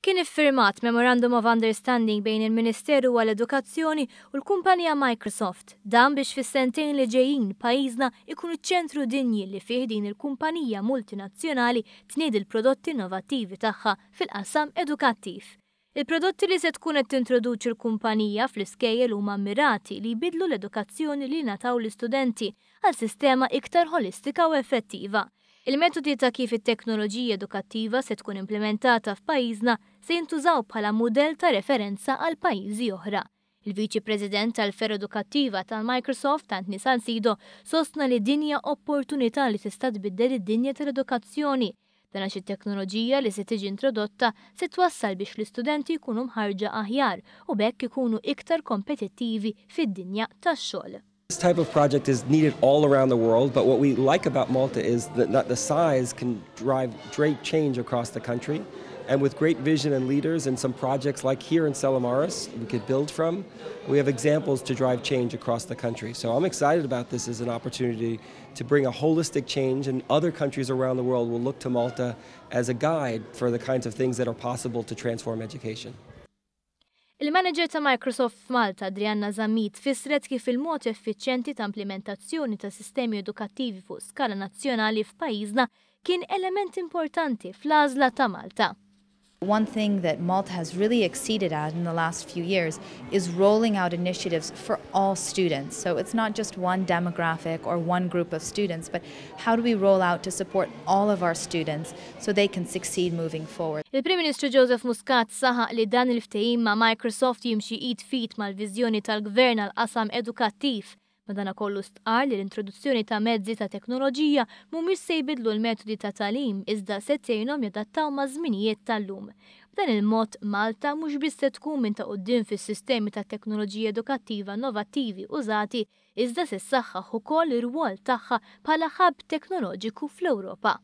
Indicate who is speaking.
Speaker 1: Kien iffirmat Memorandum of Understanding bejn il-Ministeru għall-Edukazzjoni u l-kumpanija Microsoft dan biex fis-sentejn li ġejjin pajjiżna ikunu ċentru dinji li fih din il-kumpanija multinazzjonali tniedi l-prodotti innovattivi tagħha fil-qasam edukattiv. Il-prodotti li se tkun qed tintroduċi l-kumpanija fl-iskejjel huma mirati li jbidlu l-edukazzjoni li nataw l-istudenti għal sistema iktar holistika u effettiva. Il-metodi ta' kif it-teknoloġija edukattiva se tkun implementata f'pajjiżna se jintużaw bħala mudell ta' referenza għal pajjiżi oħra. Il-Viċi President tal-Fer Edukattiva tal-Microsoft Anthony Salcido sostna li dinja opportunità li tista' tbiddel id-dinja tal-edukazzjoni. Dan għax it-teknoloġija li se tiġi introdotta se twassal biex l-istudenti jkunu mħarġa aħjar u bekk ikunu iktar kompetittivi fid-dinja tax-xogħol.
Speaker 2: This type of project is needed all around the world, but what we like about Malta is that the size can drive great change across the country. And with great vision and leaders and some projects like here in Selamaris we could build from, we have examples to drive change across the country. So I'm excited about this as an opportunity to bring a holistic change, and other countries around the world will look to Malta as a guide for the kinds of things that are possible to transform education.
Speaker 1: Il-manager ta' Microsoft f'Malta, Adrianna Zammit, fissret kif il-mod effiċjenti ta' implementazzjoni ta' sistemi edukattivi fuq skala nazzjonali f'pajjiżna kien element importanti fl-għażla ta' Malta.
Speaker 3: One thing that Malta has really exceeded at in the last few years is rolling out initiatives for all students. So it's not just one demographic or one group of students, but how do we roll out to support all of our students so they can succeed moving forward.
Speaker 1: Il-Prim Ministru Joseph Muscat saħaq li dan il-ftehim ma' Microsoft jimxi id fit mal-viżjoni tal-Gvern għal-qasam edukattiv. Madankollu stqar li l-introduzzjoni ta' mezzi ta' teknoloġija mhumiex se jbidlu l-metodi ta' tagħlim iżda se tgħinhom jadattaw ma' żminijiet tal-lum. B'dan il-mod Malta mhux biss se tkun minn ta' quddiem fis-sistemi ta' teknoloġija edukattiva innovattivi użati iżda se ssaħħaħ ukoll ir-rwol tagħha bħala ħabb teknoloġiku fl-Ewropa.